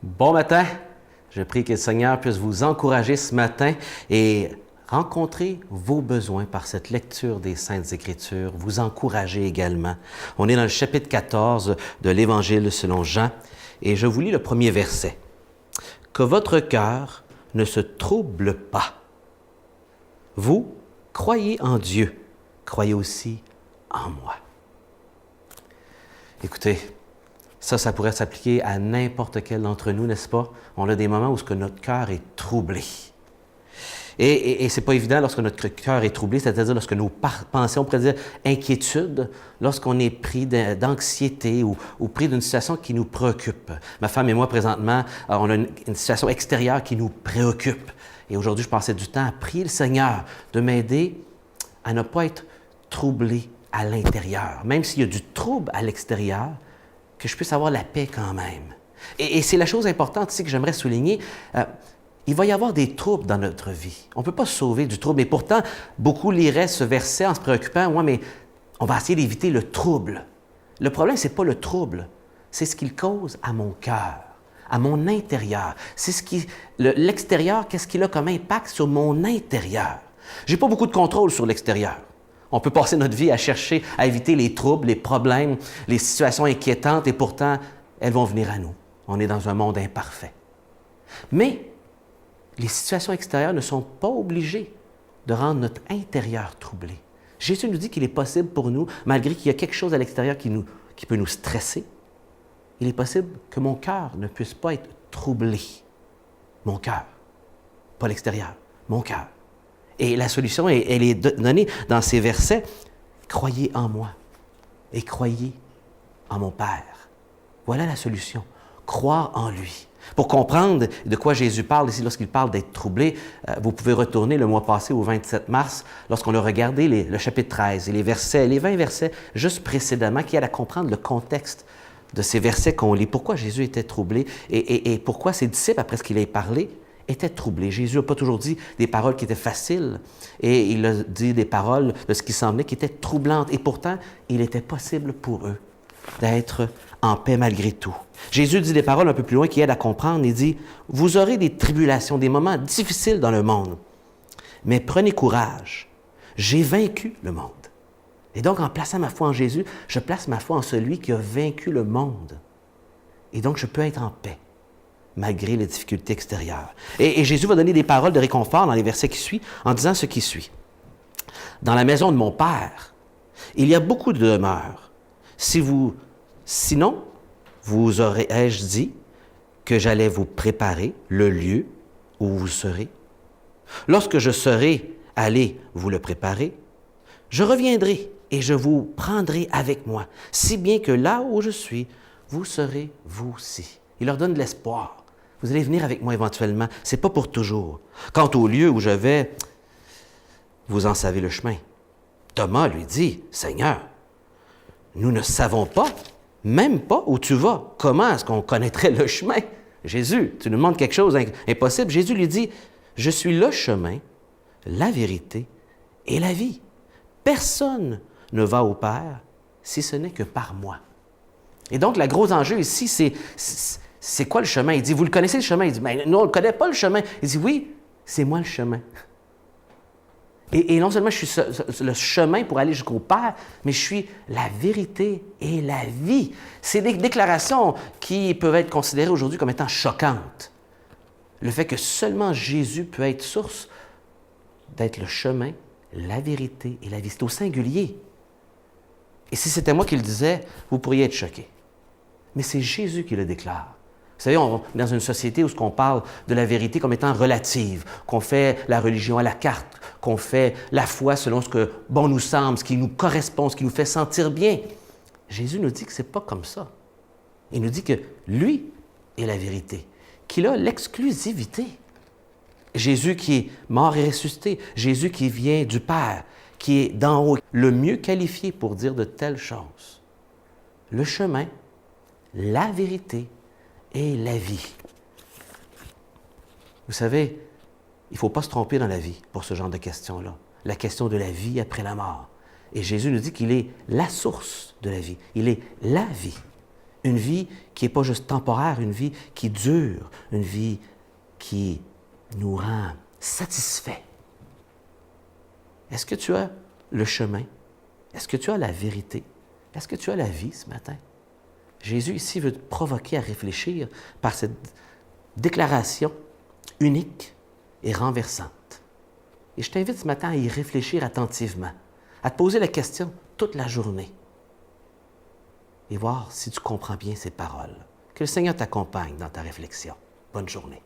Bon matin, je prie que le Seigneur puisse vous encourager ce matin et rencontrer vos besoins par cette lecture des Saintes Écritures, vous encourager également. On est dans le chapitre 14 de l'Évangile selon Jean et je vous lis le premier verset. « Que votre cœur ne se trouble pas. Vous croyez en Dieu, croyez aussi en moi. » Écoutez, ça pourrait s'appliquer à n'importe quel d'entre nous, n'est-ce pas? On a des moments où notre cœur est troublé. Et ce n'est pas évident lorsque notre cœur est troublé, c'est-à-dire lorsque nos pensées, on pourrait dire inquiétude, lorsqu'on est pris d'anxiété ou pris d'une situation qui nous préoccupe. Ma femme et moi, présentement, on a une situation extérieure qui nous préoccupe. Et aujourd'hui, je passais du temps à prier le Seigneur de m'aider à ne pas être troublé à l'intérieur. Même s'il y a du trouble à l'extérieur, que je puisse avoir la paix quand même. Et c'est la chose importante ici que j'aimerais souligner. Il va y avoir des troubles dans notre vie. On ne peut pas se sauver du trouble. Et pourtant, beaucoup liraient ce verset en se préoccupant. Ouais, mais on va essayer d'éviter le trouble. Le problème, ce n'est pas le trouble. C'est ce qu'il cause à mon cœur, à mon intérieur. C'est l'extérieur, qu'est-ce qu'il a comme impact sur mon intérieur. Je n'ai pas beaucoup de contrôle sur l'extérieur. On peut passer notre vie à chercher à éviter les troubles, les problèmes, les situations inquiétantes, et pourtant, elles vont venir à nous. On est dans un monde imparfait. Mais les situations extérieures ne sont pas obligées de rendre notre intérieur troublé. Jésus nous dit qu'il est possible pour nous, malgré qu'il y a quelque chose à l'extérieur qui peut nous stresser, il est possible que mon cœur ne puisse pas être troublé. Mon cœur, pas l'extérieur, mon cœur. Et la solution, elle est donnée dans ces versets. Croyez en moi et croyez en mon Père. Voilà la solution. Croire en lui. Pour comprendre de quoi Jésus parle ici lorsqu'il parle d'être troublé, vous pouvez retourner le mois passé au 27 mars lorsqu'on a regardé le chapitre 13 et les 20 versets juste précédemment qui aident à comprendre le contexte de ces versets qu'on lit. Pourquoi Jésus était troublé et pourquoi ses disciples, après ce qu'il ait parlé, était troublé. Jésus n'a pas toujours dit des paroles qui étaient faciles et il a dit des paroles de ce qui s'en venait qui étaient troublantes. Et pourtant, il était possible pour eux d'être en paix malgré tout. Jésus dit des paroles un peu plus loin qui aident à comprendre. Il dit, « Vous aurez des tribulations, des moments difficiles dans le monde, mais prenez courage, j'ai vaincu le monde. » Et donc, en plaçant ma foi en Jésus, je place ma foi en celui qui a vaincu le monde. Et donc, je peux être en paix malgré les difficultés extérieures. Et Jésus va donner des paroles de réconfort dans les versets qui suivent, en disant ce qui suit. « Dans la maison de mon Père, il y a beaucoup de demeures. Sinon, vous aurais-je dit que j'allais vous préparer le lieu où vous serez? Lorsque je serai allé vous le préparer, je reviendrai et je vous prendrai avec moi, si bien que là où je suis, vous serez vous aussi. » Il leur donne de l'espoir. Vous allez venir avec moi éventuellement. Ce n'est pas pour toujours. Quant au lieu où je vais, vous en savez le chemin. Thomas lui dit, « Seigneur, nous ne savons pas, même pas où tu vas. Comment est-ce qu'on connaîtrait le chemin? » Jésus, tu nous demandes quelque chose d'impossible. Jésus lui dit, « Je suis le chemin, la vérité et la vie. Personne ne va au Père si ce n'est que par moi. » Et donc, le gros enjeu ici, c'est quoi le chemin? Il dit, vous le connaissez le chemin? Il dit, mais non, on ne connaît pas le chemin. Il dit, oui, c'est moi le chemin. Et non seulement je suis le chemin pour aller jusqu'au Père, mais je suis la vérité et la vie. C'est des déclarations qui peuvent être considérées aujourd'hui comme étant choquantes. Le fait que seulement Jésus peut être source d'être le chemin, la vérité et la vie. C'est au singulier. Et si c'était moi qui le disais, vous pourriez être choqué. Mais c'est Jésus qui le déclare. Vous savez, on est dans une société où on parle de la vérité comme étant relative, qu'on fait la religion à la carte, qu'on fait la foi selon ce que bon nous semble, ce qui nous correspond, ce qui nous fait sentir bien. Jésus nous dit que ce n'est pas comme ça. Il nous dit que lui est la vérité, qu'il a l'exclusivité. Jésus qui est mort et ressuscité, Jésus qui vient du Père, qui est d'en haut, le mieux qualifié pour dire de telles choses. Le chemin, la vérité et la vie. Vous savez, il ne faut pas se tromper dans la vie pour ce genre de questions-là. La question de la vie après la mort. Et Jésus nous dit qu'il est la source de la vie. Il est la vie. Une vie qui n'est pas juste temporaire, une vie qui dure, une vie qui nous rend satisfaits. Est-ce que tu as le chemin? Est-ce que tu as la vérité? Est-ce que tu as la vie ce matin? Jésus ici veut te provoquer à réfléchir par cette déclaration unique et renversante. Et je t'invite ce matin à y réfléchir attentivement, à te poser la question toute la journée et voir si tu comprends bien ces paroles. Que le Seigneur t'accompagne dans ta réflexion. Bonne journée.